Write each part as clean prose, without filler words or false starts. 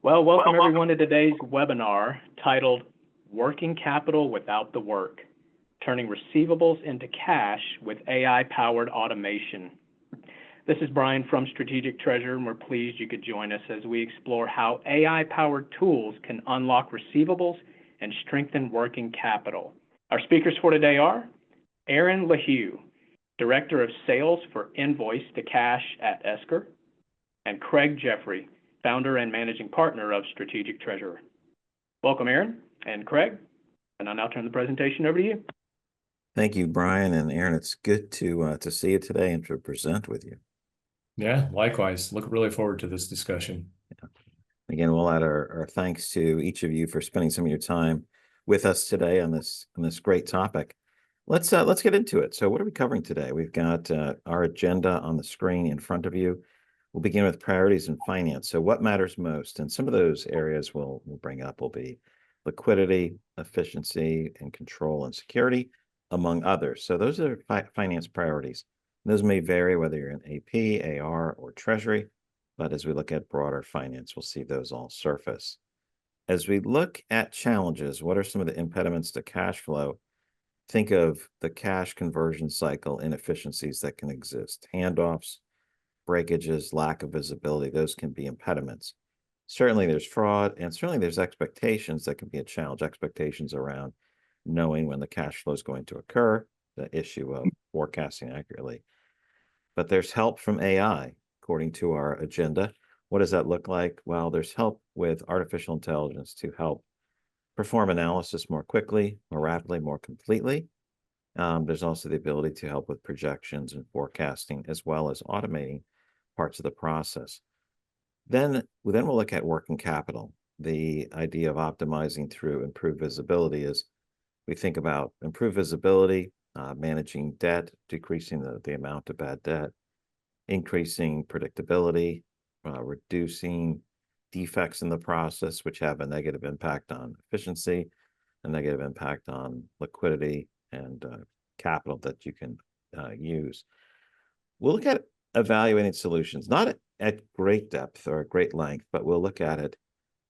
Well, welcome everyone to today's webinar titled Working Capital Without the Work, Turning Receivables into Cash with AI-Powered Automation. This is Brian from Strategic Treasury, and we're pleased you could join us as we explore how AI-powered tools can unlock receivables and strengthen working capital. Our speakers for today are LeHew, Director of Sales for Invoice to Cash at Esker, and Jeffery, Founder and Managing Partner of Strategic Treasury. Welcome, Aaron and Craig, and I'll now turn the presentation over to you. Thank you, Brian and Aaron. It's good to see you today and to present with you. Yeah, likewise. Look really forward to this discussion. Yeah. Again, we'll add our thanks to each of you for spending some of your time with us today on this great topic. Let's get into it. So what are we covering today? We've got our agenda on the screen in front of you. We'll begin with priorities in finance. So what matters most? And some of those areas we'll bring up will be liquidity, efficiency, and control and security, among others. So those are finance priorities. Those may vary whether you're in AP, AR, or Treasury, but as we look at broader finance, we'll see those all surface. As we look at challenges, what are some of the impediments to cash flow? Think of the cash conversion cycle inefficiencies that can exist. Handoffs, breakages, lack of visibility, those can be impediments. Certainly there's fraud, and certainly there's expectations that can be a challenge. Expectations around knowing when the cash flow is going to occur, the issue of forecasting accurately. But there's help from AI, according to our agenda. What does that look like? Well, there's help with artificial intelligence to help perform analysis more quickly, more rapidly, more completely. There's also the ability to help with projections and forecasting, as well as automating parts of the process. Then we'll look at working capital. The idea of optimizing through improved visibility is we think about improved visibility, managing debt, decreasing the amount of bad debt, increasing predictability, reducing defects in the process, which have a negative impact on efficiency, a negative impact on liquidity and capital that you can use. We'll look at evaluating solutions, not at great depth or at great length, but we'll look at it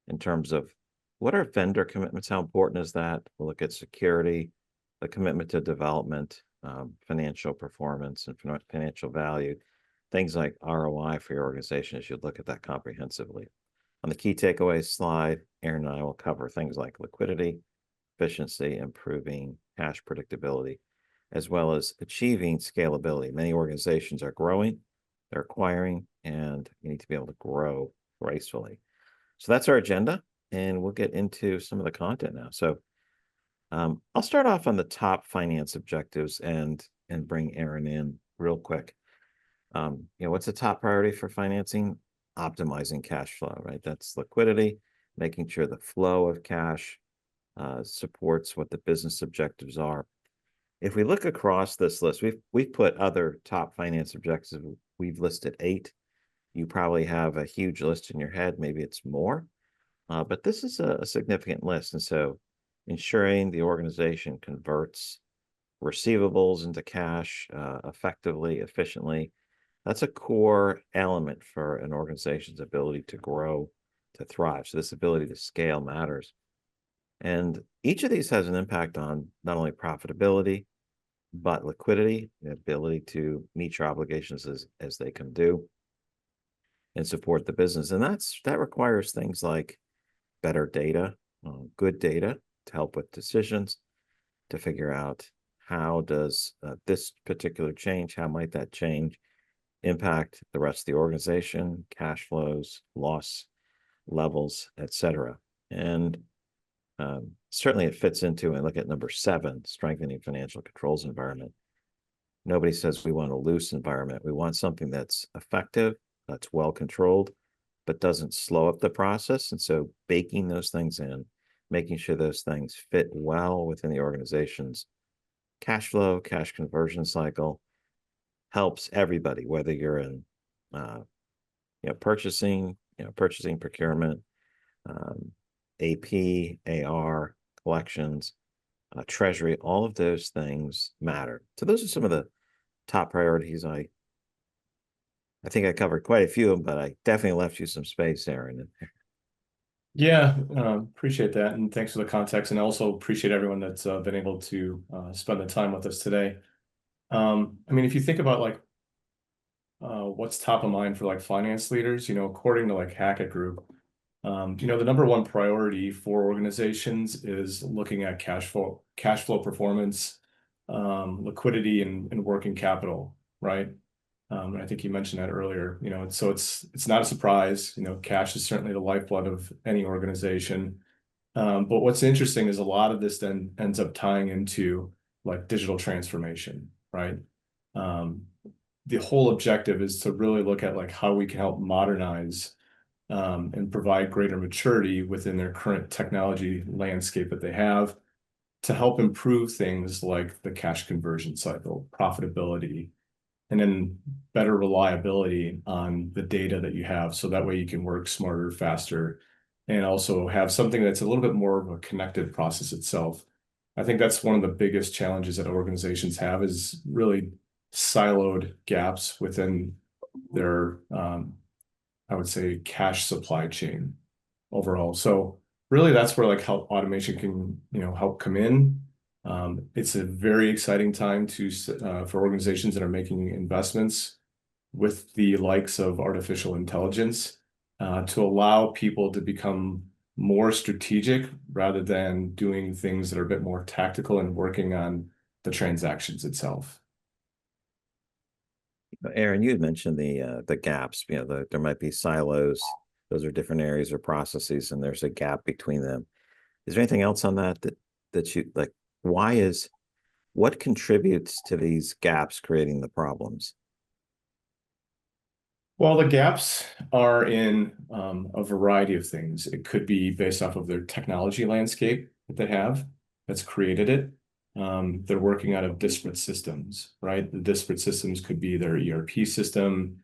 in terms of what are vendor commitments, how important is that? We'll look at security, the commitment to development, financial performance, and financial value, things like ROI for your organization as you look at that comprehensively. On the key takeaways slide, Aaron and I will cover things like liquidity, efficiency, improving cash predictability, as well as achieving scalability. Many organizations are growing, they're acquiring, and you need to be able to grow gracefully. So that's our agenda, and we'll get into some of the content now. So I'll start off on the top finance objectives and bring Aaron in real quick. What's the top priority for financing? Optimizing cash flow, right? That's liquidity, making sure the flow of cash supports what the business objectives are. If we look across this list, we've put other top finance objectives. We've listed 8. You probably have a huge list in your head. Maybe it's more, but this is a significant list. And so ensuring the organization converts receivables into cash effectively, efficiently, that's a core element for an organization's ability to grow, to thrive. So this ability to scale matters. And each of these has an impact on not only profitability, but liquidity, the ability to meet your obligations as they come due and support the business. And that requires things like better data, good data to help with decisions, to figure out how does this particular change, how might that change impact the rest of the organization, cash flows, loss levels, etc. And certainly it fits into, and look at number 7, strengthening financial controls environment. Nobody says we want a loose environment. We want something that's effective, that's well controlled, but doesn't slow up the process. And so baking those things in, making sure those things fit well within the organization's cash flow, cash conversion cycle, helps everybody, whether you're in purchasing, procurement, AP, AR, collections, treasury, all of those things matter. So those are some of the top priorities. I think I covered quite a few of them, but I definitely left you some space, Aaron. Yeah, appreciate that, and thanks for the context, and also appreciate everyone that's been able to spend the time with us today. I mean, if you think about like what's top of mind for like finance leaders, according to like Hackett Group, the number one priority for organizations is looking at cash flow performance, liquidity, and working capital, right? And I think you mentioned that earlier. It's not a surprise. Cash is certainly the lifeblood of any organization. But what's interesting is a lot of this then ends up tying into like digital transformation, right? Um, the whole objective is to really look at like how we can help modernize and provide greater maturity within their current technology landscape that they have to help improve things like the cash conversion cycle, profitability, and then better reliability on the data that you have. So that way you can work smarter, faster, and also have something that's a little bit more of a connected process itself. I think that's one of the biggest challenges that organizations have is really siloed gaps within their, I would say, cash supply chain overall. So really that's where like how automation can, help come in. It's a very exciting time for organizations that are making investments with the likes of artificial intelligence to allow people to become more strategic rather than doing things that are a bit more tactical and working on the transactions itself. Aaron, you had mentioned the gaps. There might be silos. Those are different areas or processes, and there's a gap between them. Is there anything else on that you like? What contributes to these gaps creating the problems? Well, the gaps are in a variety of things. It could be based off of their technology landscape that they have that's created it. They're working out of disparate systems, right? The disparate systems could be their ERP system.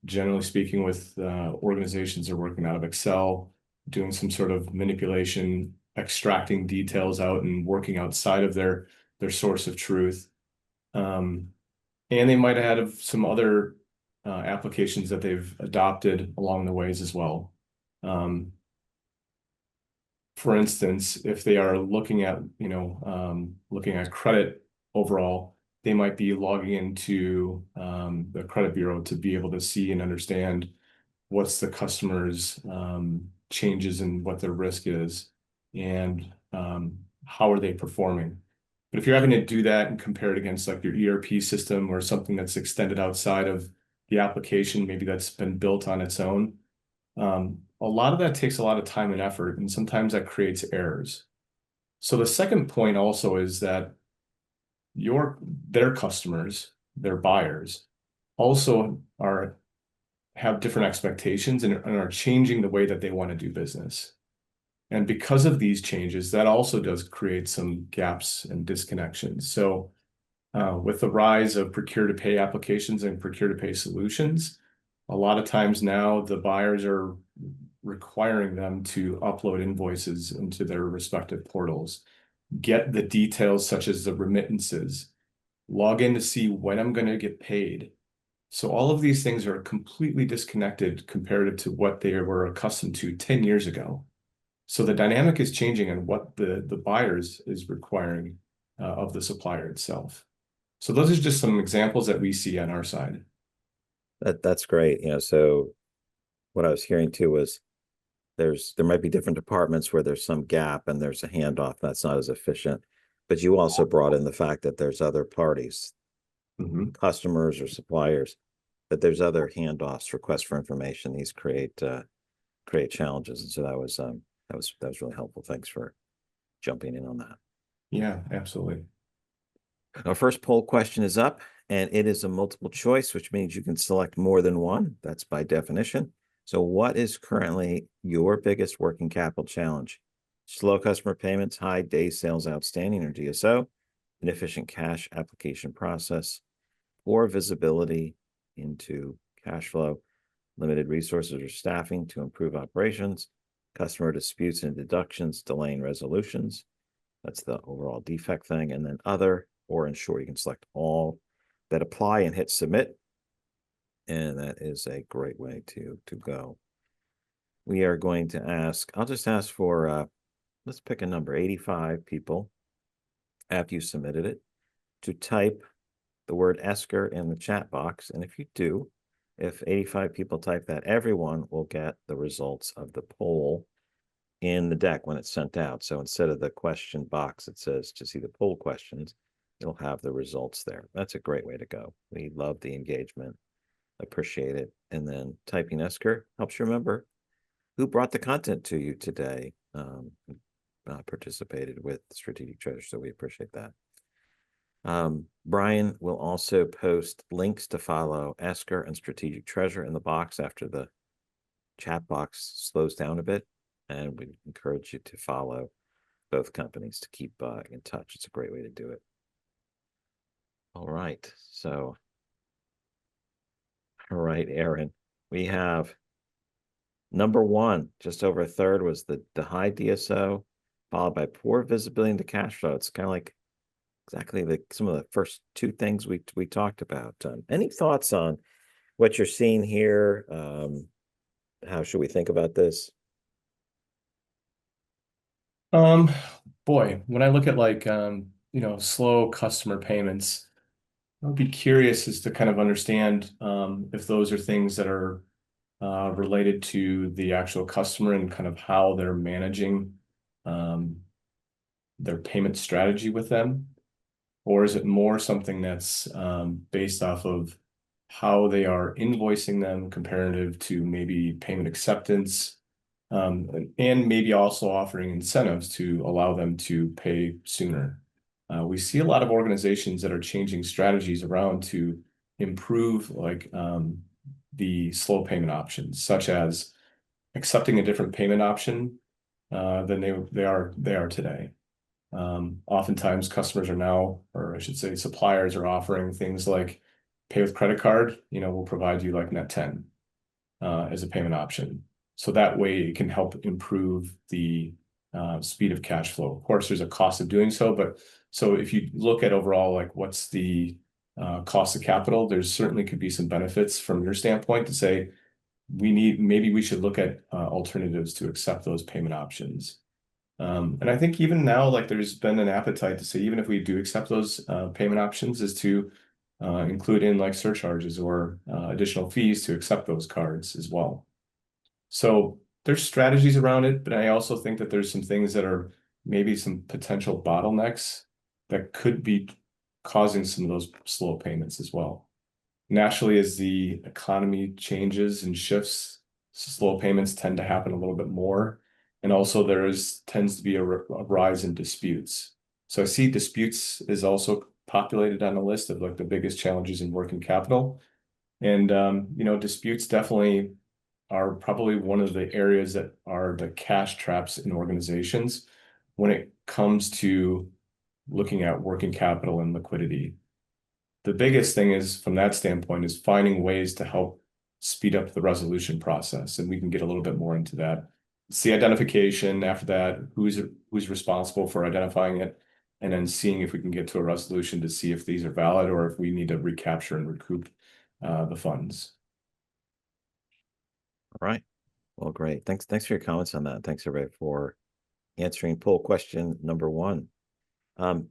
Generally speaking, with organizations are working out of Excel, doing some sort of manipulation, extracting details out and working outside of their source of truth. Um, and they might have had some other applications that they've adopted along the ways as well. Um, for instance, if they are looking at credit overall, they might be logging into the credit bureau to be able to see and understand what's the customer's changes in what their risk is and how are they performing. But if you're having to do that and compare it against like your ERP system or something that's extended outside of the application, maybe that's been built on its own, a lot of that takes a lot of time and effort, and sometimes that creates errors. So the second point also is that their customers, their buyers, also have different expectations and are changing the way that they want to do business. And because of these changes, that also does create some gaps and disconnections. So with the rise of procure-to-pay applications and procure-to-pay solutions, a lot of times now the buyers are requiring them to upload invoices into their respective portals, get the details such as the remittances, log in to see when I'm going to get paid. So all of these things are completely disconnected comparative to what they were accustomed to 10 years ago. So the dynamic is changing on what the buyers is requiring of the supplier itself. So those are just some examples that we see on our side. That's great. So what I was hearing too was there might be different departments where there's some gap and there's a handoff that's not as efficient. But you also brought in the fact that there's other parties, customers or suppliers, that there's other handoffs, requests for information. These create challenges, and so that was really helpful. Thanks for jumping in on that. Yeah, absolutely. Our first poll question is up, and it is a multiple choice, which means you can select more than one. That's by definition. So what is currently your biggest working capital challenge? Slow customer payments, high day sales outstanding or DSO, inefficient cash application process, poor visibility into cash flow, limited resources or staffing to improve operations, customer disputes and deductions, delaying resolutions. That's the overall defect thing. And then other, or in short, you can select all that apply and hit submit. And that is a great way to go. we are going to ask, I'll just ask for, let's pick a number, 85 people, after you submitted it, to type the word Esker in the chat box. And if you do, if 85 people type that, everyone will get the results of the poll in the deck when it's sent out. So instead of the question box, it says to see the poll questions, it'll have the results there. That's a great way to go. We love the engagement, appreciate it. And then typing Esker helps you remember who brought the content to you today, participated with Strategic Treasure. So we appreciate that. Brian will also post links to follow Esker and Strategic Treasure in the box after the chat box slows down a bit. And we encourage you to follow both companies to keep in touch. It's a great way to do it. All right. So, all right, Aaron, we have number one, just over a third was the high DSO, followed by poor visibility into cash flow. It's kind of like exactly some of the first two things we talked about. Any thoughts on what you're seeing here? How should we think about this? Boy, when I look at like slow customer payments, I would be curious as to kind of understand if those are things that are related to the actual customer and kind of how they're managing their payment strategy with them, or is it more something that's based off of how they are invoicing them comparative to maybe payment acceptance, and maybe also offering incentives to allow them to pay sooner. We see a lot of organizations that are changing strategies around to improve like the slow payment options, such as accepting a different payment option than they are today. Oftentimes customers are now, or I should say suppliers are offering things like pay with credit card, we'll provide you like net 10 as a payment option. So that way it can help improve the speed of cash flow. Of course, there's a cost of doing so, but so if you look at overall, like what's the cost of capital, there's certainly could be some benefits from your standpoint to say, maybe we should look at alternatives to accept those payment options. And I think even now, like there's been an appetite to say, even if we do accept those payment options, is to include in like surcharges or additional fees to accept those cards as well. So there's strategies around it, but I also think that there's some things that are maybe some potential bottlenecks that could be causing some of those slow payments as well. Naturally, as the economy changes and shifts, slow payments tend to happen a little bit more. And also tends to be a rise in disputes. So I see disputes is also populated on the list of like the biggest challenges in working capital. And, disputes definitely are probably one of the areas that are the cash traps in organizations when it comes to looking at working capital and liquidity. The biggest thing is from that standpoint is finding ways to help speed up the resolution process. And we can get a little bit more into that. It's the identification, after that, who's responsible for identifying it, and then seeing if we can get to a resolution to see if these are valid or if we need to recapture and recoup the funds. All right. Well, great. Thanks for your comments on that. Thanks everybody for answering poll question number one. And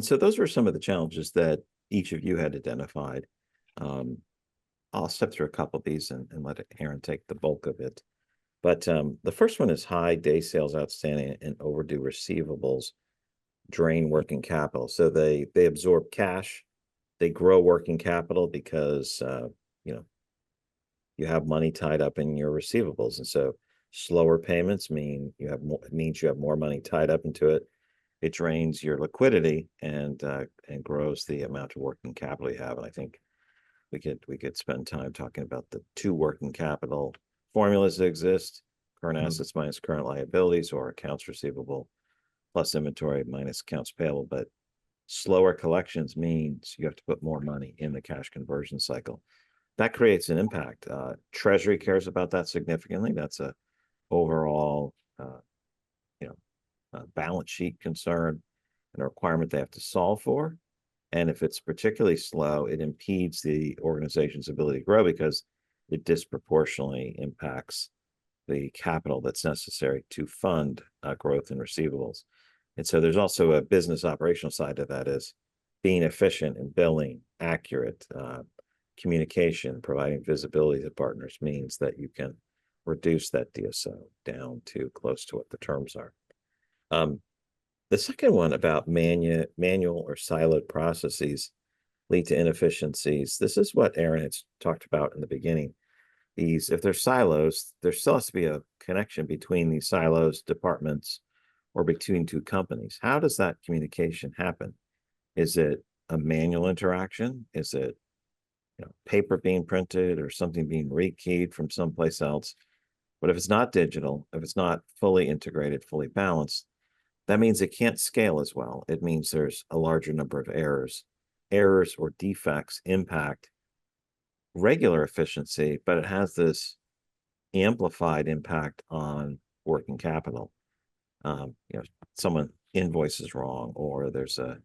so those were some of the challenges that each of you had identified. I'll step through a couple of these and let Aaron take the bulk of it. But the first one is high day sales outstanding and overdue receivables drain working capital. So they absorb cash, they grow working capital because you have money tied up in your receivables, and so slower payments means you have more money tied up into it. It drains your liquidity and grows the amount of working capital you have. And I think we could spend time talking about the two working capital formulas that exist: current assets minus current liabilities, or accounts receivable plus inventory minus accounts payable. But slower collections means you have to put more money in the cash conversion cycle. That creates an impact. Treasury cares about that significantly. That's a overall balance sheet concern and a requirement they have to solve for. And if it's particularly slow, it impedes the organization's ability to grow because it disproportionately impacts the capital that's necessary to fund growth in receivables. And so there's also a business operational side to that, is being efficient in billing, accurate communication, providing visibility to partners means that you can reduce that DSO down to close to what the terms are. The second one about manual or siloed processes lead to inefficiencies. This is what Aaron had talked about in the beginning. If there's silos, there still has to be a connection between these silos, departments, or between two companies. How does that communication happen? Is it a manual interaction? Is it paper being printed or something being rekeyed from someplace else? But if it's not digital, if it's not fully integrated, fully balanced, that means it can't scale as well. It means there's a larger number of errors. Errors or defects impact regular efficiency, but it has this amplified impact on working capital. Someone invoices wrong, or there's a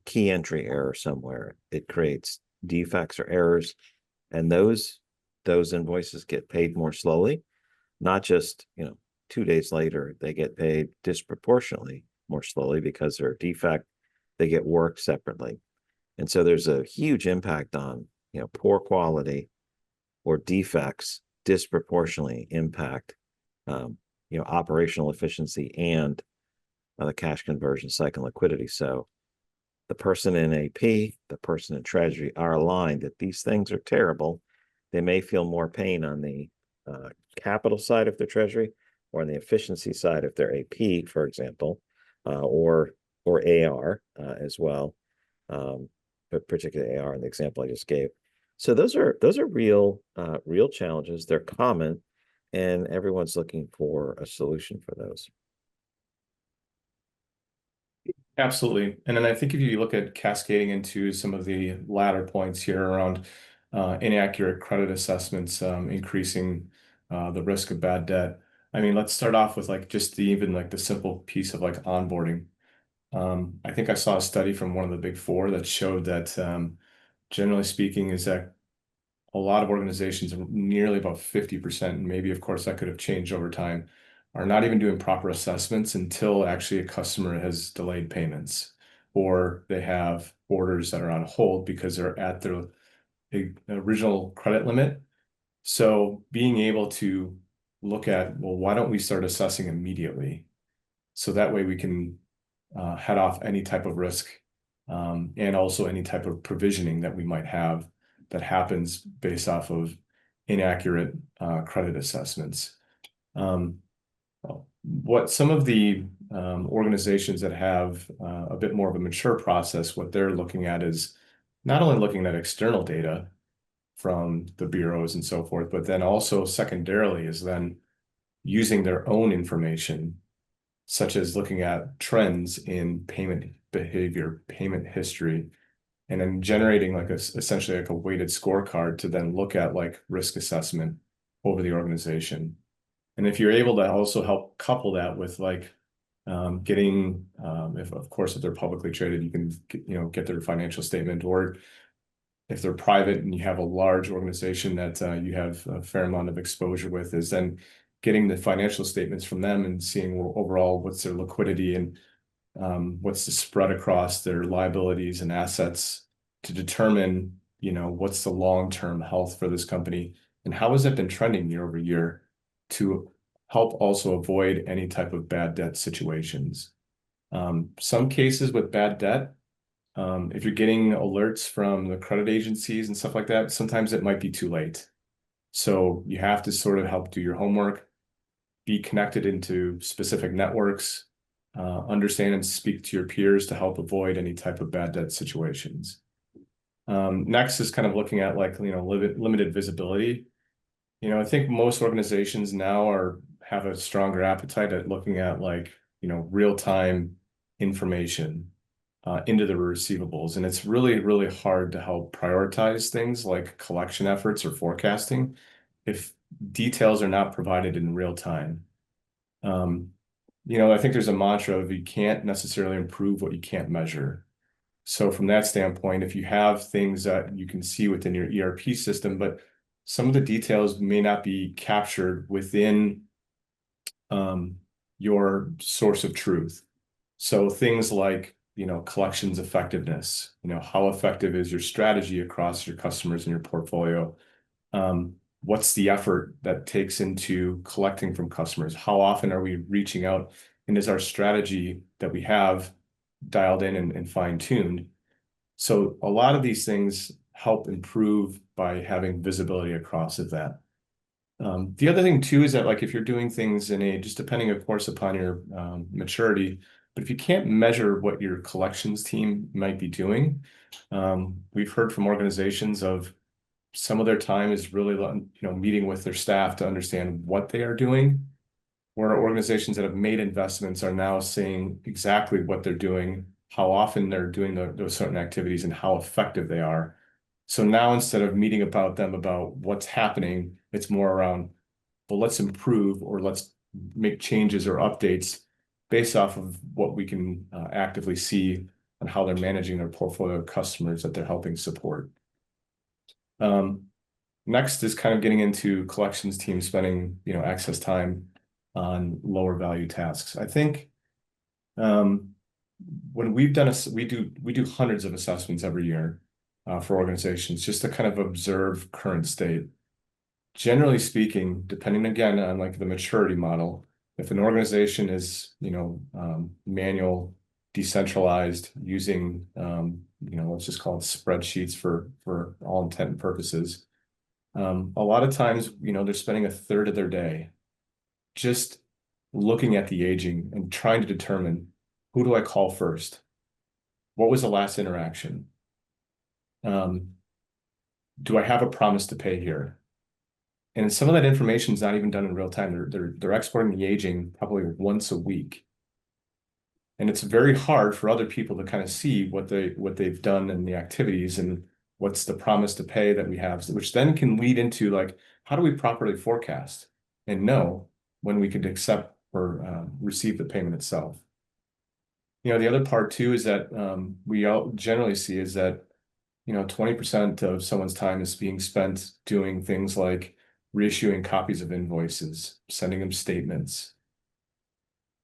key entry error somewhere. It creates defects or errors, and those invoices get paid more slowly. Not just 2 days later, they get paid disproportionately more slowly because they're a defect. They get worked separately, and so there's a huge impact on poor quality or defects disproportionately impact operational efficiency and the cash conversion cycle liquidity. So the person in AP, the person in treasury are aligned that these things are terrible. They may feel more pain on the capital side of their treasury, or on the efficiency side of their AP, for example, or AR as well, but particularly AR in the example I just gave. So those are real challenges. They're common, and everyone's looking for a solution for those. Absolutely. And then I think if you look at cascading into some of the latter points here around inaccurate credit assessments, increasing the risk of bad debt. I mean, let's start off with just the simple piece of onboarding. I think I saw a study from one of the big four that showed that generally speaking is that a lot of organizations, nearly about 50%, and maybe of course that could have changed over time, are not even doing proper assessments until actually a customer has delayed payments, or they have orders that are on hold because they're at their original credit limit. So being able to look at, well, why don't we start assessing immediately? So that way we can head off any type of risk and also any type of provisioning that we might have that happens based off of inaccurate credit assessments. What some of the organizations that have a bit more of a mature process, what they're looking at is not only looking at external data from the bureaus and so forth, but then also secondarily is then using their own information, such as looking at trends in payment behavior, payment history, and then generating essentially a weighted scorecard to then look at risk assessment over the organization. And if you're able to also help couple that with getting, if they're publicly traded, you can get their financial statement, or if they're private and you have a large organization that you have a fair amount of exposure with, is then getting the financial statements from them and seeing overall what's their liquidity and what's the spread across their liabilities and assets to determine, what's the long-term health for this company and how has it been trending year over year to help also avoid any type of bad debt situations. Some cases with bad debt, if you're getting alerts from the credit agencies and stuff like that, sometimes it might be too late. So you have to sort of help do your homework, be connected into specific networks, understand and speak to your peers to help avoid any type of bad debt situations. Next is kind of looking at limited visibility. I think most organizations now have a stronger appetite at looking at real-time information into the receivables. And it's really, really hard to help prioritize things like collection efforts or forecasting if details are not provided in real time. I think there's a mantra of you can't necessarily improve what you can't measure. So from that standpoint, if you have things that you can see within your ERP system, but some of the details may not be captured within your source of truth. So things like, collections effectiveness, how effective is your strategy across your customers and your portfolio? What's the effort that takes into collecting from customers? How often are we reaching out? And is our strategy that we have dialed in and fine-tuned? So a lot of these things help improve by having visibility across of that. The other thing too is that, like, if you're doing things just depending of course upon your maturity, but if you can't measure what your collections team might be doing, we've heard from organizations of some of their time is really, meeting with their staff to understand what they are doing, where organizations that have made investments are now seeing exactly what they're doing, how often they're doing those certain activities, and how effective they are. So now instead of meeting about what's happening, it's more around, well, let's improve or let's make changes or updates based off of what we can actively see on how they're managing their portfolio of customers that they're helping support. Next is kind of getting into collections team spending, excess time on lower value tasks. I think when we've done we do hundreds of assessments every year for organizations just to kind of observe current state. Generally speaking, depending again on like the maturity model, if an organization is manual, decentralized, using let's just call it spreadsheets for all intent and purposes, a lot of times they're spending a third of their day just looking at the aging and trying to determine, who do I call first? What was the last interaction? Do I have a promise to pay here? And some of that information is not even done in real time. They're exporting the aging probably once a week. And it's very hard for other people to kind of see what they've done in the activities and what's the promise to pay that we have, which then can lead into, like, how do we properly forecast and know when we could accept or receive the payment itself? The other part too is that we all generally see is that 20% of someone's time is being spent doing things like reissuing copies of invoices, sending them statements.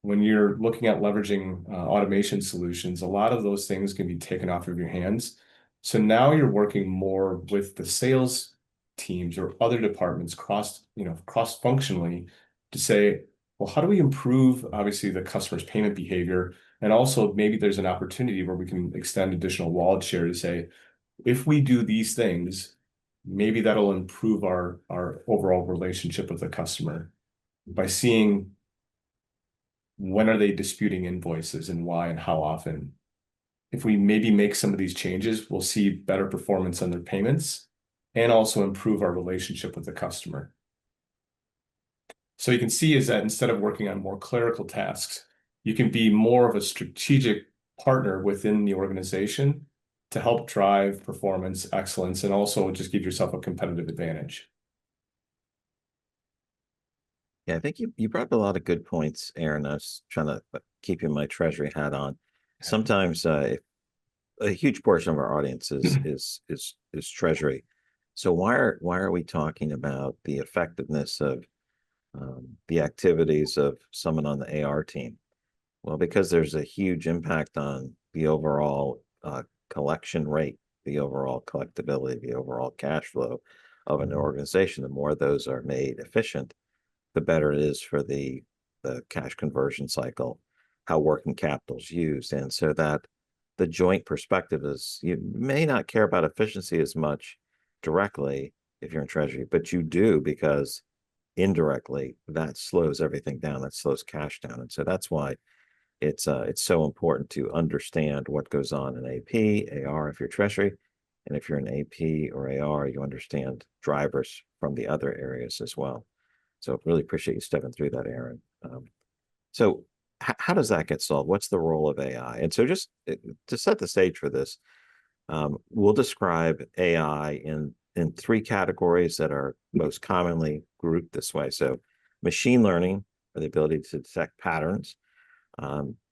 When you're looking at leveraging automation solutions, a lot of those things can be taken off of your hands. So now you're working more with the sales teams or other departments cross-functionally to say, well, how do we improve, obviously, the customer's payment behavior? And also maybe there's an opportunity where we can extend additional wallet share to say, if we do these things, maybe that'll improve our overall relationship with the customer by seeing when are they disputing invoices and why and how often. If we maybe make some of these changes, we'll see better performance on their payments and also improve our relationship with the customer. So you can see is that instead of working on more clerical tasks, you can be more of a strategic partner within the organization to help drive performance excellence and also just give yourself a competitive advantage. Yeah, I think you brought up a lot of good points, Aaron. I was trying to keep my treasury hat on. Sometimes a huge portion of our audience is treasury. So why are we talking about the effectiveness of the activities of someone on the AR team? Well, because there's a huge impact on the overall collection rate, the overall collectability, the overall cash flow of an organization. The more those are made efficient, the better it is for the cash conversion cycle, how working capital is used. And so that the joint perspective is, you may not care about efficiency as much directly if you're in treasury, but you do, because indirectly that slows everything down, that slows cash down. And so that's why it's so important to understand what goes on in AP, AR if you're treasury, and if you're in AP or AR, you understand drivers from the other areas as well. So really appreciate you stepping through that, Aaron. So how does that get solved? What's the role of AI? And so just to set the stage for this, we'll describe AI in three categories that are most commonly grouped this way. So machine learning, or the ability to detect patterns.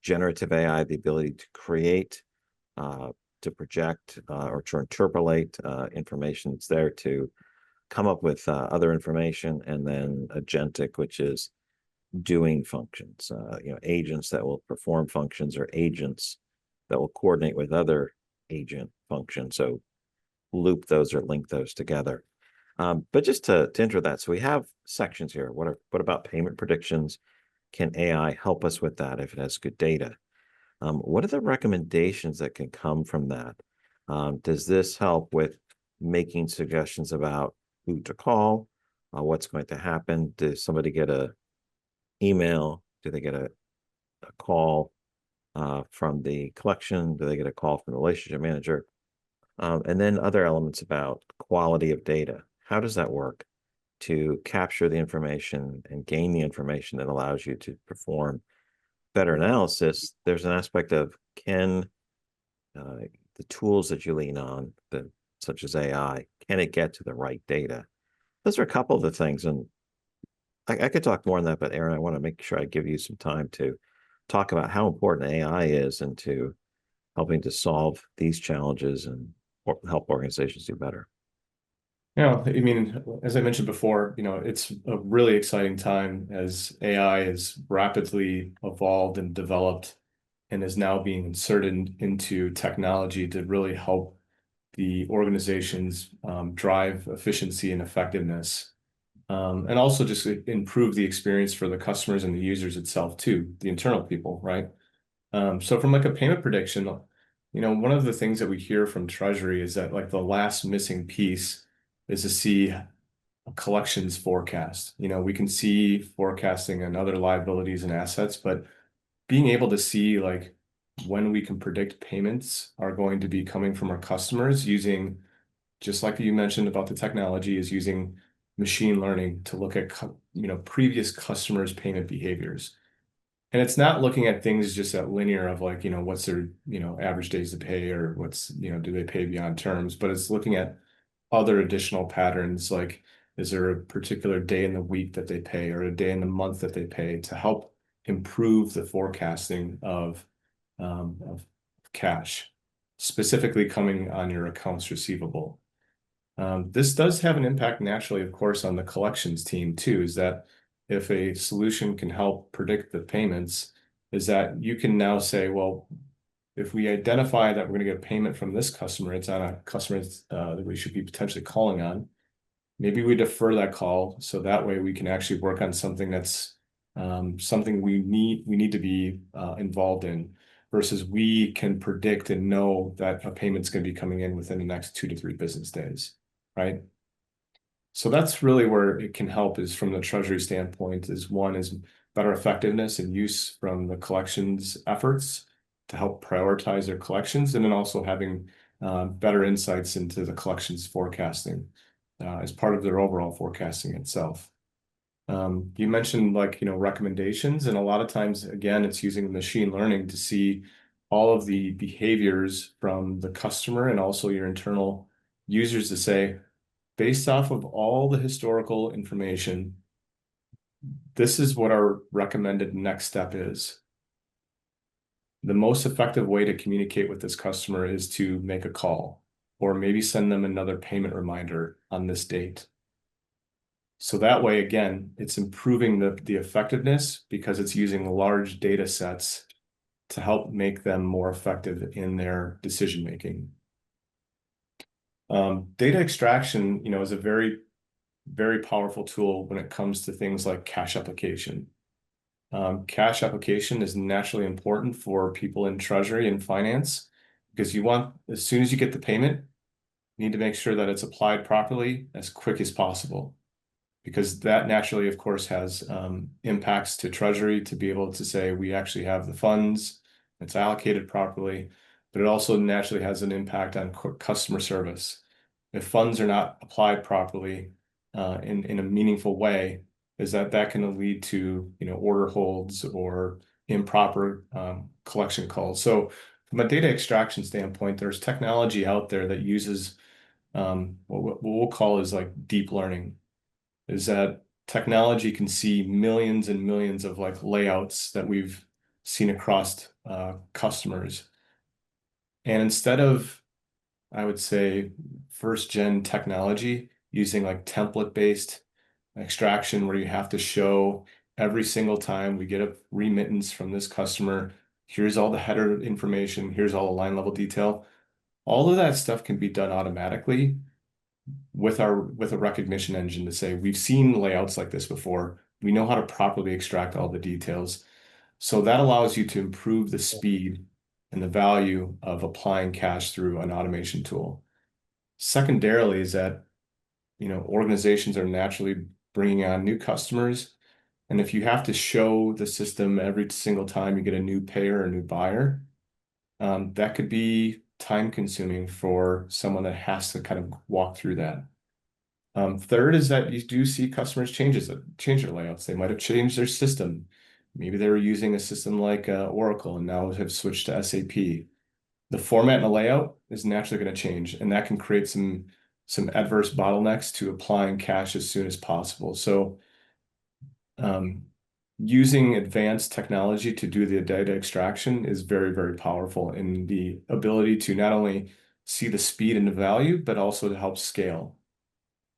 Generative AI, the ability to create, to project, or to interpolate information that's there to come up with other information, and then agentic, which is doing functions, agents that will perform functions, or agents that will coordinate with other agent functions. So loop those or link those together. But just to enter that, so we have sections here. What about payment predictions? Can AI help us with that if it has good data? What are the recommendations that can come from that? Does this help with making suggestions about who to call, what's going to happen? Does somebody get a email? Do they get a call from the collection? Do they get a call from the relationship manager? And then other elements about quality of data. How does that work to capture the information and gain the information that allows you to perform better analysis? There's an aspect of, can the tools that you lean on, such as AI, can it get to the right data? Those are a couple of the things, and I could talk more on that, but Aaron, I want to make sure I give you some time to talk about how important AI is into helping to solve these challenges and help organizations do better. Yeah, I mean, as I mentioned before, it's a really exciting time as AI is rapidly evolved and developed and is now being inserted into technology to really help the organizations drive efficiency and effectiveness, and also just improve the experience for the customers and the users itself too, the internal people, right? So from like a payment prediction, one of the things that we hear from Treasury is that like the last missing piece is to see a collections forecast. We can see forecasting and other liabilities and assets, but being able to see like when we can predict payments are going to be coming from our customers using, just like you mentioned about the technology, is using machine learning to look at previous customers' payment behaviors. And it's not looking at things just at linear of like, what's their, average days to pay, or what's, do they pay beyond terms, but it's looking at other additional patterns, like is there a particular day in the week that they pay, or a day in the month that they pay, to help improve the forecasting of cash, specifically coming on your accounts receivable. This does have an impact naturally, of course, on the collections team too, is that if a solution can help predict the payments, is that you can now say, well, if we identify that we're going to get a payment from this customer, it's on a customer that we should be potentially calling on. Maybe we defer that call, so that way we can actually work on something that's something we need to be involved in, versus we can predict and know that a payment's going to be coming in within the next 2 to 3 business days, right? So that's really where it can help, is from the Treasury standpoint, is one is better effectiveness and use from the collections efforts to help prioritize their collections, and then also having better insights into the collections forecasting as part of their overall forecasting itself. You mentioned recommendations, and a lot of times, again, it's using machine learning to see all of the behaviors from the customer and also your internal users to say, based off of all the historical information, this is what our recommended next step is. The most effective way to communicate with this customer is to make a call, or maybe send them another payment reminder on this date. So that way, again, it's improving the effectiveness, because it's using large data sets to help make them more effective in their decision making. Data extraction, is a very, very powerful tool when it comes to things like cash application. Cash application is naturally important for people in treasury and finance, because you want, as soon as you get the payment, you need to make sure that it's applied properly as quick as possible, because that naturally, of course, has impacts to treasury to be able to say we actually have the funds, it's allocated properly, but it also naturally has an impact on customer service. If funds are not applied properly in a meaningful way, is that can lead to order holds or improper collection calls. So from a data extraction standpoint, there's technology out there that uses what we'll call is like deep learning. Is that technology can see millions and millions of layouts that we've seen across customers. And instead of, I would say, first gen technology, using like template-based extraction where you have to show every single time we get a remittance from this customer, here's all the header information, here's all the line level detail. All of that stuff can be done automatically with a recognition engine to say, we've seen layouts like this before. We know how to properly extract all the details. So that allows you to improve the speed and the value of applying cash through an automation tool. Secondarily is that, organizations are naturally bringing on new customers. And if you have to show the system every single time you get a new payer or a new buyer, that could be time consuming for someone that has to kind of walk through that. Third is that you do see customers change their layouts. They might have changed their system. Maybe they were using a system like Oracle and now have switched to SAP. The format and the layout is naturally going to change, and that can create some adverse bottlenecks to applying cash as soon as possible. So using advanced technology to do the data extraction is very, very powerful in the ability to not only see the speed and the value, but also to help scale.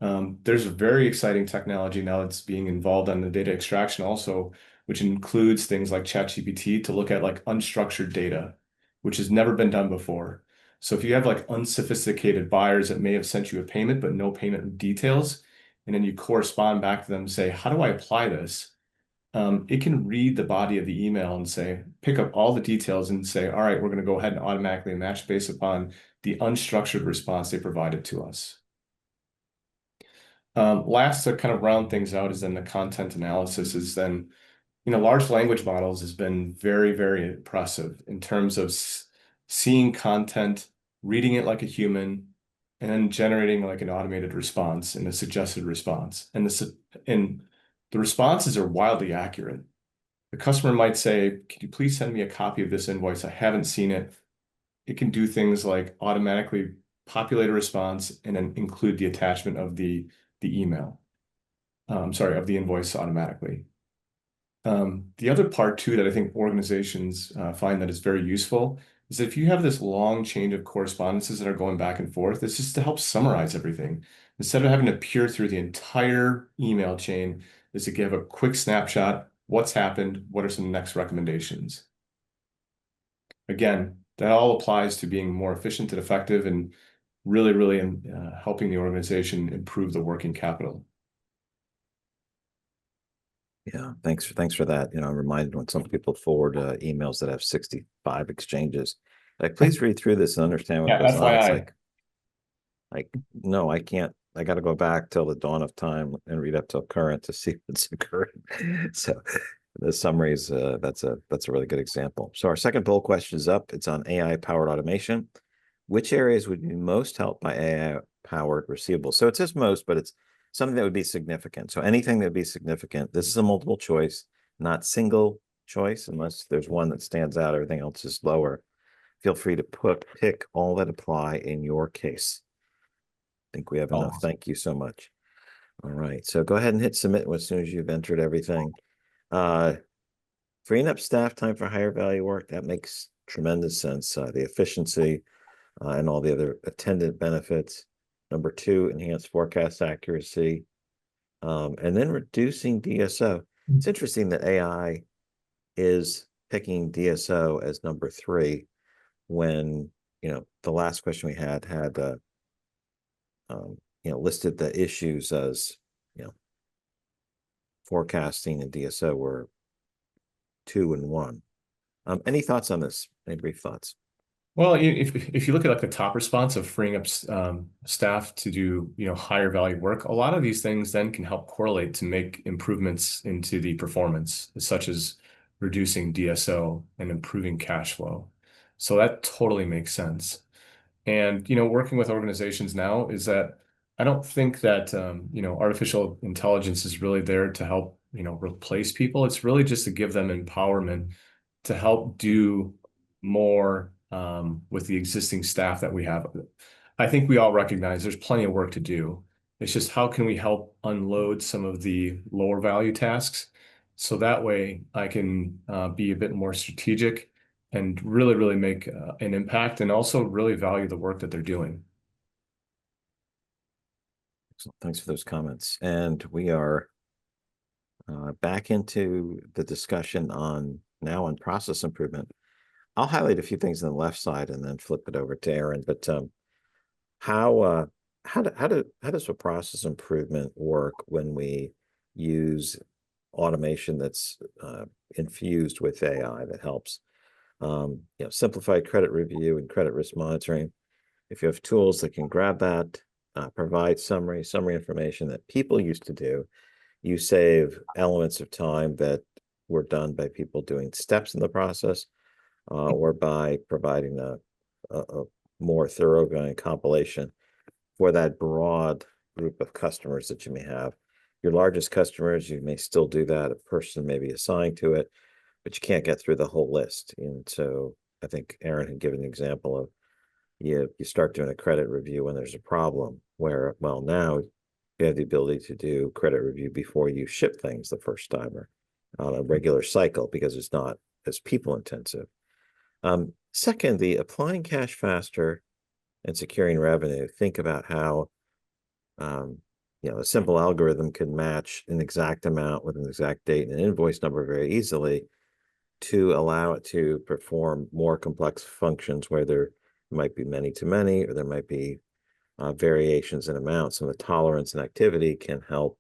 There's a very exciting technology now that's being involved on the data extraction also, which includes things like ChatGPT to look at like unstructured data, which has never been done before. So if you have like unsophisticated buyers that may have sent you a payment, but no payment details, and then you correspond back to them and say, how do I apply this? It can read the body of the email and say, pick up all the details and say, all right, we're going to go ahead and automatically match based upon the unstructured response they provided to us. Last, to kind of round things out, is then the content analysis is then, large language models has been very, very impressive in terms of seeing content, reading it like a human, and then generating like an automated response and a suggested response. And the responses are wildly accurate. The customer might say, can you please send me a copy of this invoice? I haven't seen it. It can do things like automatically populate a response and then include the attachment of the email. Of the invoice automatically. The other part too that I think organizations find that is very useful is that if you have this long chain of correspondences that are going back and forth, it's just to help summarize everything. Instead of having to peer through the entire email chain, is to give a quick snapshot, what's happened, what are some next recommendations. Again, that all applies to being more efficient and effective and really, really helping the organization improve the working capital. Yeah, thanks for that. I'm reminded when some people forward emails that have 65 exchanges, like, please read through this and understand what goes on. It's like, no, I can't. I got to go back till the dawn of time and read up till current to see what's occurring. So the summaries, that's a really good example. So our second poll question is up. It's on AI powered automation. Which areas would be most helped by AI powered receivables? So it says most, but it's something that would be significant. So anything that would be significant. This is a multiple choice, not single choice, unless there's one that stands out. Everything else is lower. Feel free to pick all that apply in your case. I think we have enough. Thank you so much. All right. So go ahead and hit submit as soon as you've entered everything. Freeing up staff time for higher value work, that makes tremendous sense. The efficiency and all the other attendant benefits. Number 2, enhanced forecast accuracy. And then reducing DSO. It's interesting that AI is picking DSO as number 3 when, the last question we had listed the issues as, forecasting and DSO were 2 and 1. Any thoughts on this? Any brief thoughts? Well, if you look at like the top response of freeing up staff to do higher value work, a lot of these things then can help correlate to make improvements into the performance, such as reducing DSO and improving cash flow. So that totally makes sense. And working with organizations now is that I don't think that artificial intelligence is really there to help replace people. It's really just to give them empowerment to help do more with the existing staff that we have. I think we all recognize there's plenty of work to do. It's just how can we help unload some of the lower value tasks so that way I can be a bit more strategic and really, really make an impact and also really value the work that they're doing. Excellent. Thanks for those comments. And we are back into the discussion on process improvement. I'll highlight a few things on the left side and then flip it over to Aaron. But how does a process improvement work when we use automation that's infused with AI that helps? Simplified credit review and credit risk monitoring. If you have tools that can grab that, provide summary information that people used to do, you save elements of time that were done by people doing steps in the process, or by providing a more thoroughgoing compilation for that broad group of customers that you may have. Your largest customers, you may still do that. A person may be assigned to it, but you can't get through the whole list. And so I think Aaron had given an example of you start doing a credit review when there's a problem where, well, now you have the ability to do credit review before you ship things the first time or on a regular cycle because it's not as people intensive. Secondly, applying cash faster and securing revenue. Think about how a simple algorithm can match an exact amount with an exact date and an invoice number very easily to allow it to perform more complex functions where there might be many to many, or there might be variations in amounts, and the tolerance and activity can help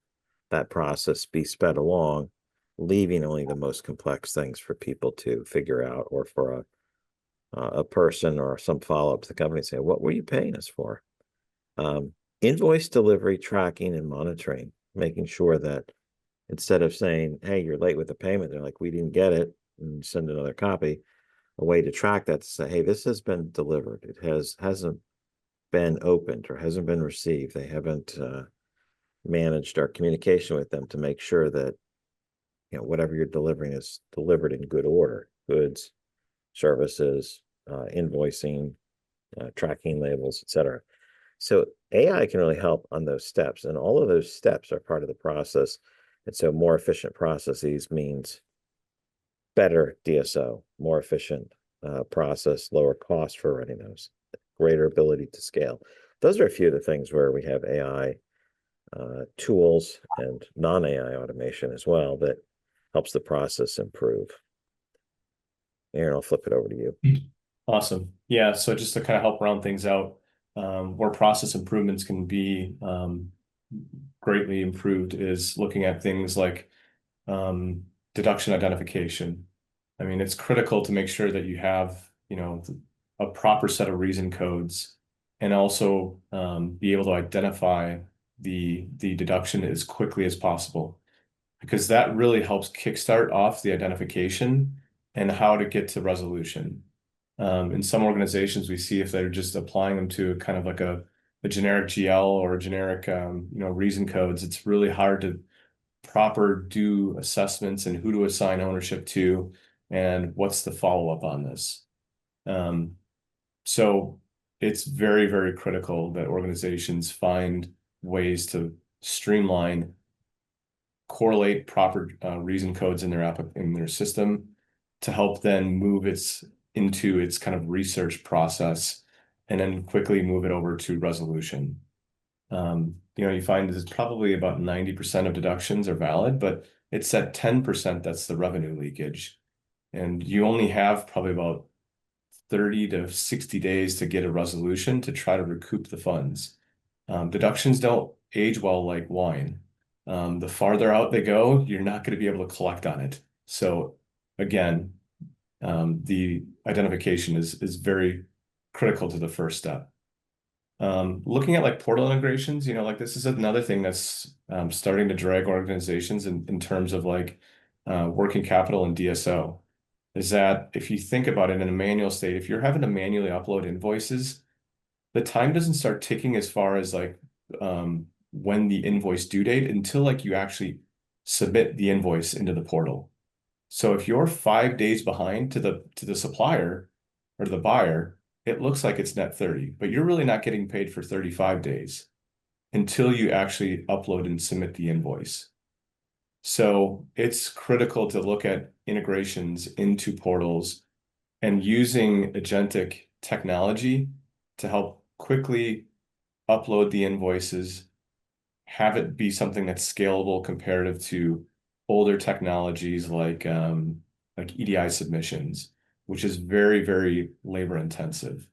that process be sped along, leaving only the most complex things for people to figure out, or for a person or some follow-up to the company say, what were you paying us for? Invoice delivery, tracking, and monitoring, making sure that instead of saying, hey, you're late with the payment, they're like, we didn't get it, and send another copy. A way to track that to say, hey, this has been delivered. It hasn't been opened or hasn't been received. They haven't managed our communication with them to make sure that whatever you're delivering is delivered in good order. Goods, services, invoicing, tracking labels, etc. So AI can really help on those steps, and all of those steps are part of the process. And so more efficient processes means better DSO, more efficient process, lower cost for running those, greater ability to scale. Those are a few of the things where we have AI tools and non-AI automation as well that helps the process improve. Aaron, I'll flip it over to you. Awesome. Yeah, so just to kind of help round things out, where process improvements can be greatly improved is looking at things like deduction identification. I mean, it's critical to make sure that you have, a proper set of reason codes, and also be able to identify the deduction as quickly as possible, because that really helps kickstart off the identification and how to get to resolution. In some organizations, we see if they're just applying them to kind of like a generic GL or a generic, reason codes, it's really hard to proper do assessments and who to assign ownership to and what's the follow-up on this. So it's very, very critical that organizations find ways to streamline, correlate proper reason codes in their system to help then move into its kind of research process, and then quickly move it over to resolution. You find there's probably about 90% of deductions are valid, but it's at 10% that's the revenue leakage. And you only have probably about 30 to 60 days to get a resolution to try to recoup the funds. Deductions don't age well like wine. The farther out they go, you're not going to be able to collect on it. So again, the identification is very critical to the first step. Looking at like portal integrations, like this is another thing that's starting to drag organizations in terms of like working capital and DSO. Is that if you think about it in a manual state, if you're having to manually upload invoices, the time doesn't start ticking as far as like when the invoice due date until like you actually submit the invoice into the portal. So if you're 5 days behind to the supplier or the buyer, it looks like it's net 30, but you're really not getting paid for 35 days until you actually upload and submit the invoice. So it's critical to look at integrations into portals and using agentic technology to help quickly upload the invoices, have it be something that's scalable comparative to older technologies like EDI submissions, which is very, very labor intensive.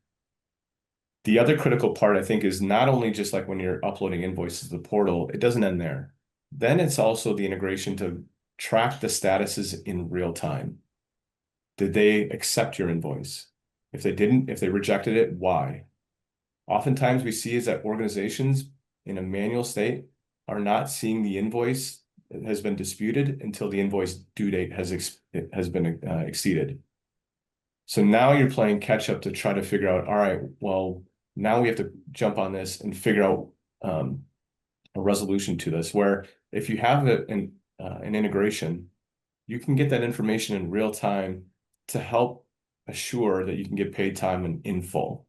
The other critical part, I think, is not only just like when you're uploading invoices to the portal, it doesn't end there. Then it's also the integration to track the statuses in real time. Did they accept your invoice? If they didn't, if they rejected it, why? Oftentimes we see is that organizations in a manual state are not seeing the invoice that has been disputed until the invoice due date has been exceeded. So now you're playing catch up to try to figure out, all right, well, now we have to jump on this and figure out a resolution to this, where if you have an integration, you can get that information in real time to help assure that you can get paid time in full.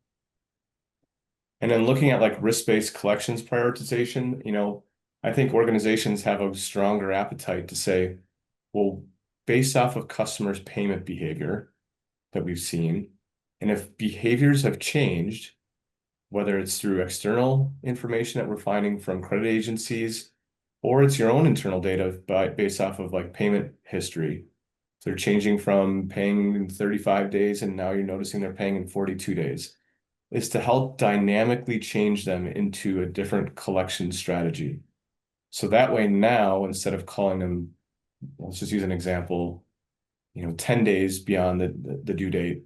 And then looking at like risk-based collections prioritization, I think organizations have a stronger appetite to say, well, based off of customers' payment behavior that we've seen, and if behaviors have changed, whether it's through external information that we're finding from credit agencies, or it's your own internal data based off of like payment history. So they're changing from paying in 35 days, and now you're noticing they're paying in 42 days. Is to help dynamically change them into a different collection strategy. So that way now, instead of calling them, let's just use an example, 10 days beyond the due date,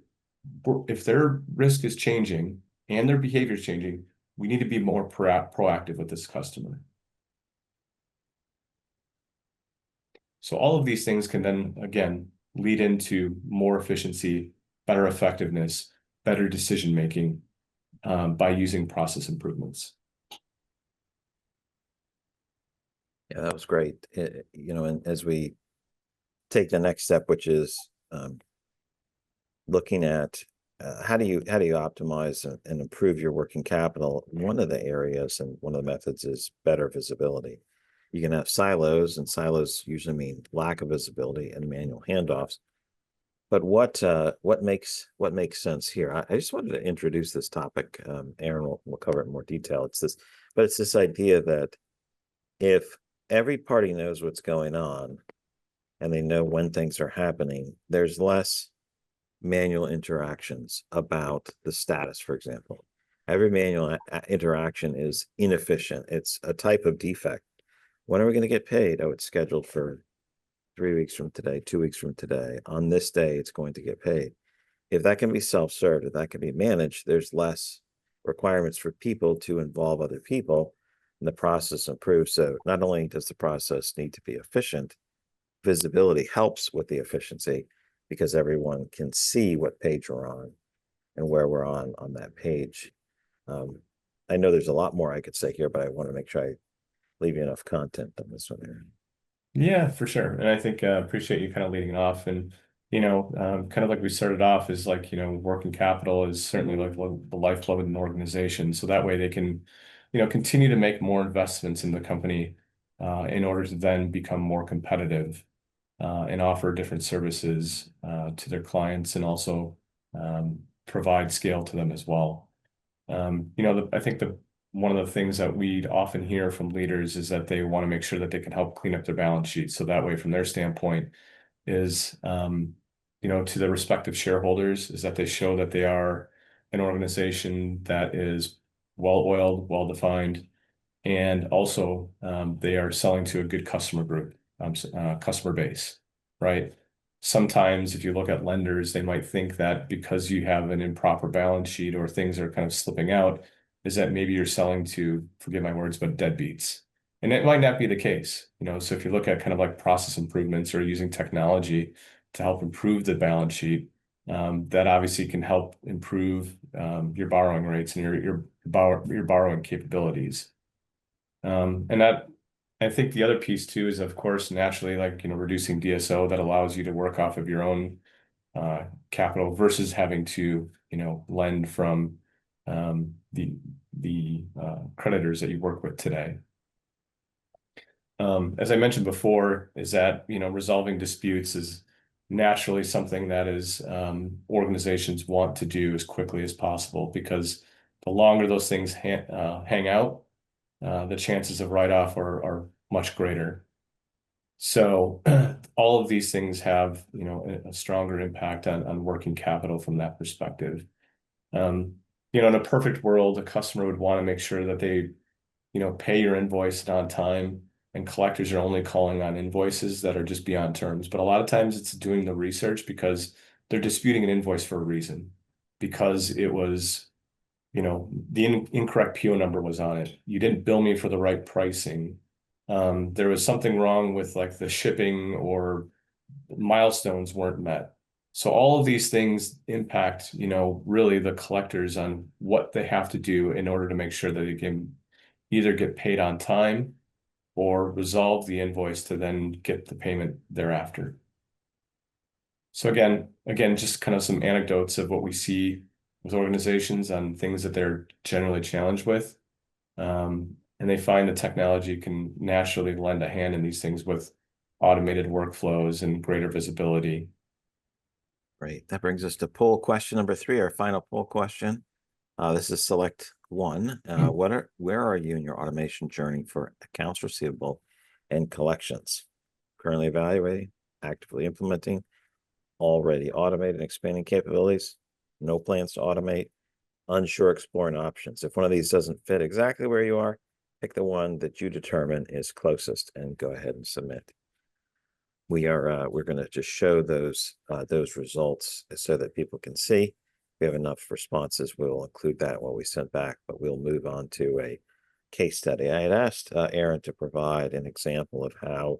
if their risk is changing and their behavior is changing, we need to be more proactive with this customer. So all of these things can then, again, lead into more efficiency, better effectiveness, better decision-making, by using process improvements. Yeah, that was great. And as we take the next step, which is looking at how do you optimize and improve your working capital, one of the areas and one of the methods is better visibility. You can have silos, and silos usually mean lack of visibility and manual handoffs. But what makes sense here? I just wanted to introduce this topic. Aaron will cover it in more detail. It's this idea that if every party knows what's going on and they know when things are happening, there's less manual interactions about the status, for example. Every manual interaction is inefficient. It's a type of defect. When are we going to get paid? Oh, it's scheduled for 3 weeks from today, 2 weeks from today. On this day, it's going to get paid. If that can be self-served, if that can be managed, there's less requirements for people to involve other people, and the process improves. So not only does the process need to be efficient, visibility helps with the efficiency because everyone can see what page we're on and where we're on that page. I know there's a lot more I could say here, but I want to make sure I leave you enough content on this one, Aaron. Yeah, for sure. And I think appreciate you kind of leading off. And kind of like we started off is like, working capital is certainly like the lifeblood of an organization. So that way they can, continue to make more investments in the company in order to then become more competitive and offer different services to their clients and also provide scale to them as well. I think one of the things that we often hear from leaders is that they want to make sure that they can help clean up their balance sheet. So that way, from their standpoint, is to the respective shareholders, is that they show that they are an organization that is well-oiled, well-defined, and also they are selling to a good customer group, customer base, right? Sometimes if you look at lenders, they might think that because you have an improper balance sheet or things are kind of slipping out, is that maybe you're selling to, forgive my words, but deadbeats. And it might not be the case, so if you look at kind of like process improvements or using technology to help improve the balance sheet, that obviously can help improve your borrowing rates and your borrowing capabilities. And that, I think the other piece too is, of course, naturally, like, reducing DSO that allows you to work off of your own capital versus having to, lend from the creditors that you work with today. As I mentioned before, is that, resolving disputes is naturally something that is organizations want to do as quickly as possible, because the longer those things hang out, the chances of write-off are much greater. So all of these things have, a stronger impact on working capital from that perspective. In a perfect world, a customer would want to make sure that they, pay your invoice on time, and collectors are only calling on invoices that are just beyond terms. But a lot of times it's doing the research because they're disputing an invoice for a reason, because it was, the incorrect PO number was on it. You didn't bill me for the right pricing. There was something wrong with like the shipping, or milestones weren't met. So all of these things impact, really the collectors on what they have to do in order to make sure that they can either get paid on time or resolve the invoice to then get the payment thereafter. So again, just kind of some anecdotes of what we see with organizations on things that they're generally challenged with. And they find that technology can naturally lend a hand in these things with automated workflows and greater visibility. Great. That brings us to poll question number 3, our final poll question. This is select one. Where are you in your automation journey for accounts receivable and collections? Currently evaluating, actively implementing, already automated and expanding capabilities, no plans to automate, unsure, exploring options. If one of these doesn't fit exactly where you are, pick the one that you determine is closest and go ahead and submit. We're going to just show those results so that people can see. If we have enough responses, we'll include that when we send back, but we'll move on to a case study. I had asked Aaron to provide an example of how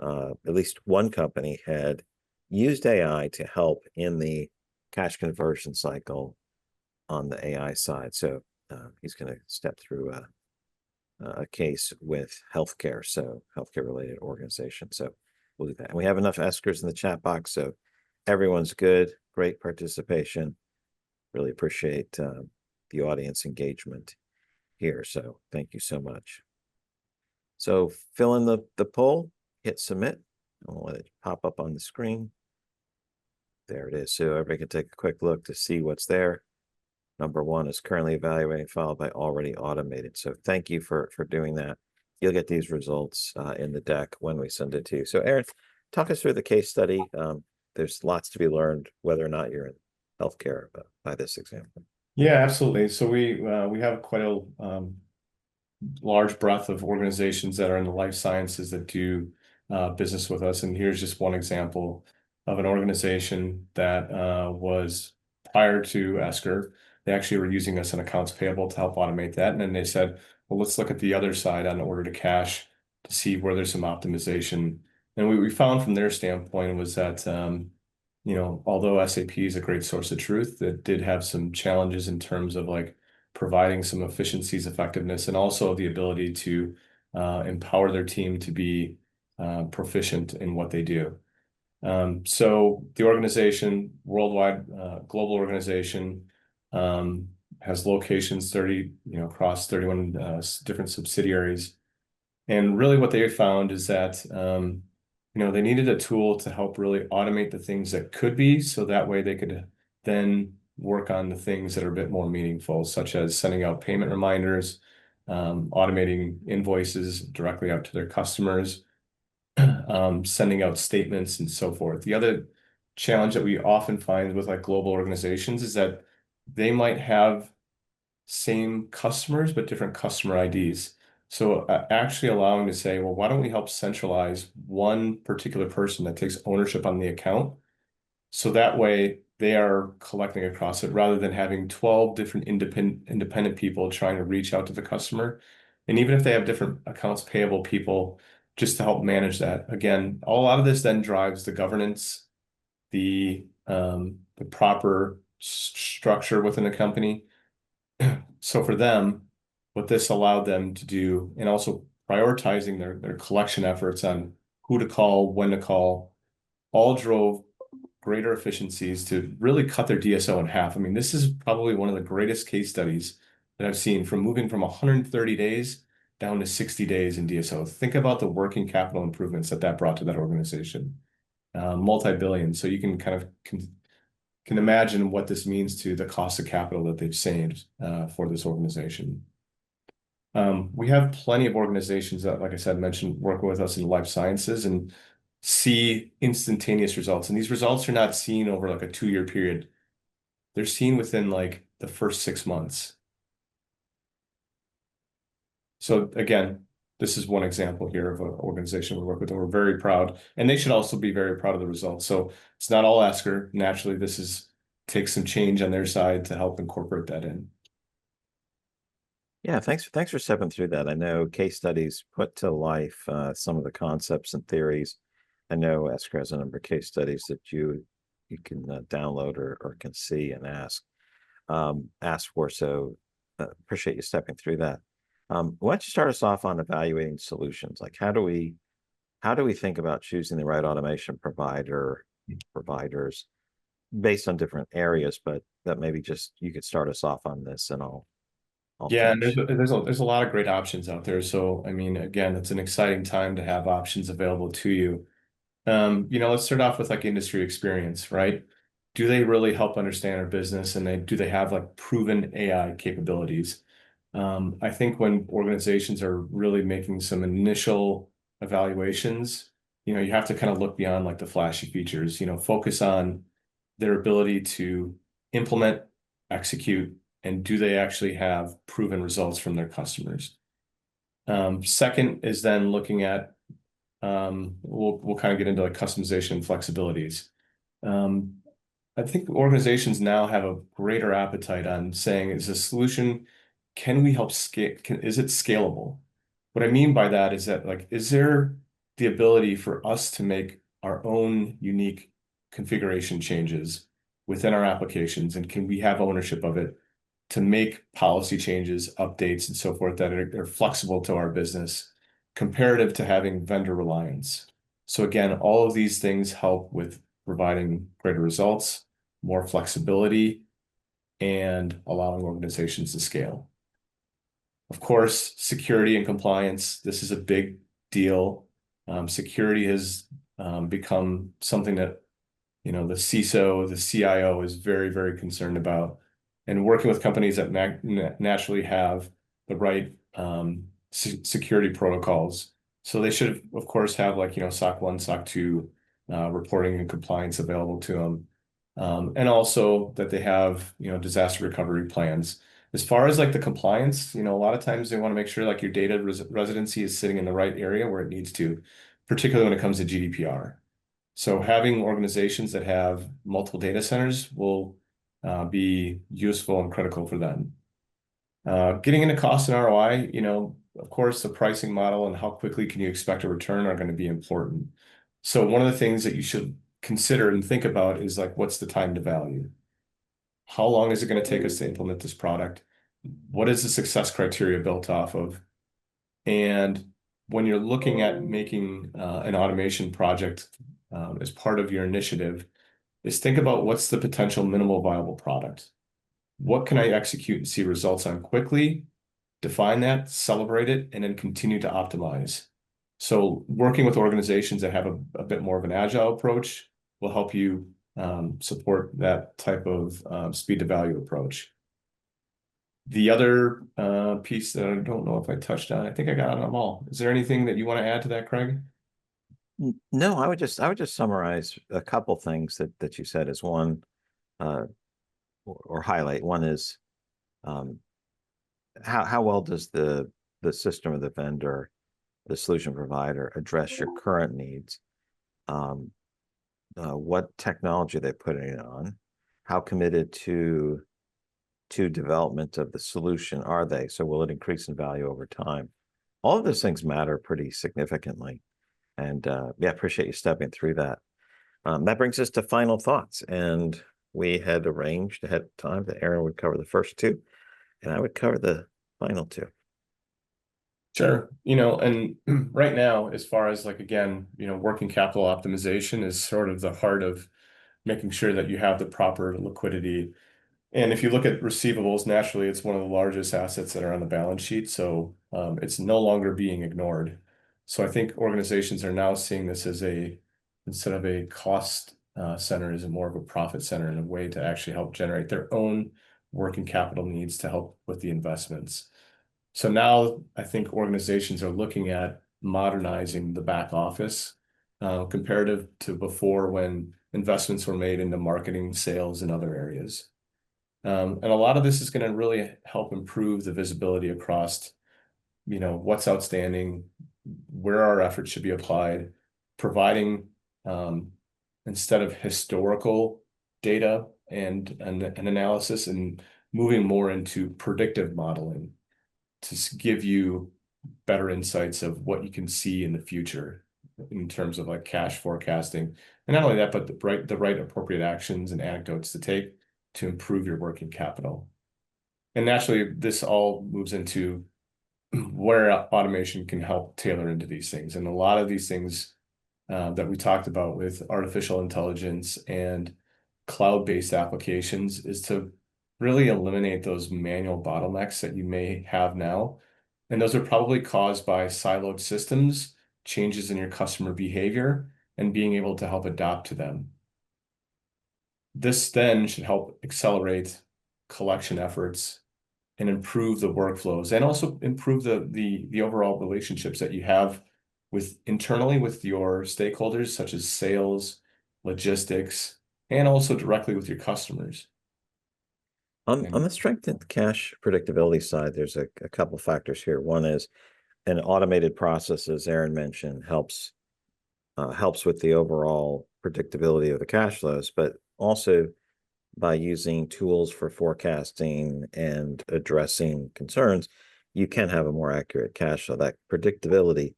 at least one company had used AI to help in the cash conversion cycle on the AI side. So he's going to step through a case with healthcare, so healthcare related organization. So we'll do that. And we have enough Eskers in the chat box, so everyone's good. Great participation. Really appreciate the audience engagement here. So thank you so much. So fill in the poll, hit submit. I'll let it pop up on the screen. There it is. So everybody can take a quick look to see what's there. Number 1 is currently evaluating, followed by already automated. So thank you for doing that. You'll get these results in the deck when we send it to you. So Aaron, talk us through the case study. There's lots to be learned whether or not you're in healthcare by this example. Yeah, absolutely. So we have quite a large breadth of organizations that are in the life sciences that do business with us. And here's just one example of an organization that was prior to Esker. They actually were using us in accounts payable to help automate that. And then they said, well, let's look at the other side on order to cash to see where there's some optimization. And what we found from their standpoint was that, although SAP is a great source of truth, it did have some challenges in terms of like providing some efficiencies, effectiveness, and also the ability to empower their team to be proficient in what they do. So the organization, worldwide, global organization, has locations 30, across 31 different subsidiaries. And really what they found is that, they needed a tool to help really automate the things that could be, so that way they could then work on the things that are a bit more meaningful, such as sending out payment reminders, automating invoices directly out to their customers, sending out statements and so forth. The other challenge that we often find with like global organizations is that they might have same customers, but different customer IDs. So actually allowing to say, well, why don't we help centralize one particular person that takes ownership on the account? So that way they are collecting across it rather than having 12 different independent people trying to reach out to the customer. And even if they have different accounts payable people, just to help manage that. Again, a lot of this then drives the governance, the proper structure within a company. So for them, what this allowed them to do, and also prioritizing their collection efforts on who to call, when to call, all drove greater efficiencies to really cut their DSO in half. I mean, this is probably one of the greatest case studies that I've seen, from moving from 130 days down to 60 days in DSO. Think about the working capital improvements that brought to that organization, multi-billion. So you can kind of can imagine what this means to the cost of capital that they've saved for this organization. We have plenty of organizations that, like I said, mentioned working with us in life sciences and see instantaneous results. And these results are not seen over like a 2-year period. They're seen within like the first 6 months. So again, this is one example here of an organization we work with, and we're very proud. And they should also be very proud of the results. So it's not all Esker. Naturally, takes some change on their side to help incorporate that in. Yeah, thanks for stepping through that. I know case studies put to life some of the concepts and theories. I know Esker has a number of case studies that you can download or can see and ask for. So appreciate you stepping through that. Why don't you start us off on evaluating solutions? Like how do we think about choosing the right automation providers based on different areas, but that maybe just you could start us off on this and I'll Yeah, and finish. there's a lot of great options out there. So, I mean, again, it's an exciting time to have options available to you. Let's start off with like industry experience, right? Do they really help understand our business, and do they have like proven AI capabilities? I think when organizations are really making some initial evaluations, you have to kind of look beyond like the flashy features, focus on their ability to implement, execute, and do they actually have proven results from their customers? Second is then looking at, we'll kind of get into like customization and flexibilities. Um, I think organizations now have a greater appetite on saying, is a solution, can we help scale? Is it scalable? What I mean by that is that, like, is there the ability for us to make our own unique configuration changes within our applications? And can we have ownership of it to make policy changes, updates, and so forth that are flexible to our business, comparative to having vendor reliance? So again, all of these things help with providing greater results, more flexibility, and allowing organizations to scale. Of course, security and compliance, this is a big deal. Security has become something that, the CISO, the CIO is very, very concerned about. And working with companies that naturally have the right security protocols. So they should, of course, have like, SOC 1, SOC 2 reporting and compliance available to them. And also that they have, disaster recovery plans. As far as like the compliance, a lot of times they want to make sure like your data residency is sitting in the right area where it needs to, particularly when it comes to GDPR. So having organizations that have multiple data centers will be useful and critical for them. Getting into cost and ROI, of course, the pricing model and how quickly can you expect a return are going to be important. So one of the things that you should consider and think about is like, what's the time to value? How long is it going to take us to implement this product? What is the success criteria built off of? And when you're looking at making an automation project as part of your initiative, is think about what's the potential minimal viable product. What can I execute and see results on quickly? Define that, celebrate it, and then continue to optimize. So working with organizations that have a bit more of an agile approach will help you support that type of speed to value approach. The other piece that I don't know if I touched on, I think I got on them all. Is there anything that you want to add to that, Craig? No, I would just summarize a couple things that you said as one, or highlight. One is how well does the system or the vendor, the solution provider, address your current needs? What technology they putting it on? How committed to development of the solution are they? So will it increase in value over time? All of those things matter pretty significantly. And yeah, appreciate you stepping through that. That brings us to final thoughts. And we had arranged ahead of time that Aaron would cover the first two, and I would cover the final two. Sure. And right now, as far as like, again, working capital optimization is sort of the heart of making sure that you have the proper liquidity. And if you look at receivables, naturally, it's one of the largest assets that are on the balance sheet. So it's no longer being ignored. So I think organizations are now seeing this as instead of a cost center, is more of a profit center, and a way to actually help generate their own working capital needs to help with the investments. So now I think organizations are looking at modernizing the back office comparative to before when investments were made into marketing, sales, and other areas. And a lot of this is going to really help improve the visibility across, what's outstanding, where our efforts should be applied, providing instead of historical data and an analysis, and moving more into predictive modeling to give you better insights of what you can see in the future in terms of like cash forecasting. And not only that, but the right appropriate actions and anecdotes to take to improve your working capital. And naturally, this all moves into where automation can help tailor into these things. And a lot of these things that we talked about with artificial intelligence and cloud-based applications is to really eliminate those manual bottlenecks that you may have now. And those are probably caused by siloed systems, changes in your customer behavior, and being able to help adapt to them. This then should help accelerate collection efforts and improve the workflows, and also improve the overall relationships that you have internally with your stakeholders, such as sales, logistics, and also directly with your customers. On the strengthened cash predictability side, there's a couple factors here. One is an automated process, as Aaron mentioned, helps with the overall predictability of the cash flows, but also by using tools for forecasting and addressing concerns, you can have a more accurate cash flow. That predictability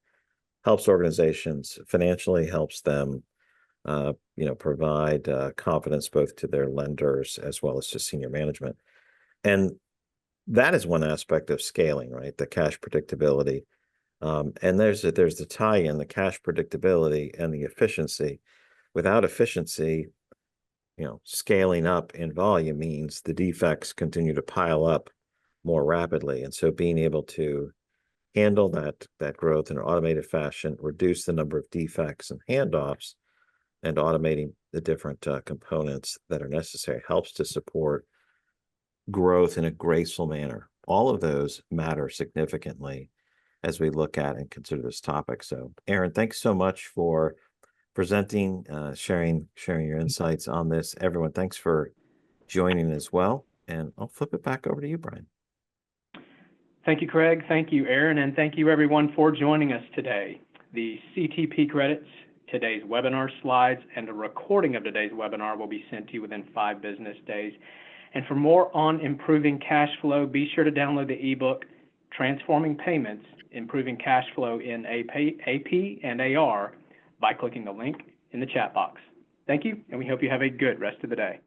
helps organizations financially, helps them provide confidence both to their lenders as well as to senior management. And that is one aspect of scaling, right? The cash predictability. And there's the tie-in, the cash predictability and the efficiency. Without efficiency, scaling up in volume means the defects continue to pile up more rapidly. And so being able to handle that growth in an automated fashion, reduce the number of defects and handoffs, and automating the different components that are necessary helps to support growth in a graceful manner. All of those matter significantly as we look at and consider this topic. So, Aaron, thanks so much for presenting, sharing your insights on this. Everyone, thanks for joining as well. And I'll flip it back over to you, Brian. Thank you, Craig. Thank you, Aaron. And thank you, everyone, for joining us today. The CTP credits, today's webinar slides, and a recording of today's webinar will be sent to you within 5 business days. And for more on improving cash flow, be sure to download the ebook, Transforming Payments, Improving Cash Flow in AP and AR, by clicking the link in the chat box. Thank you, and we hope you have a good rest of the day.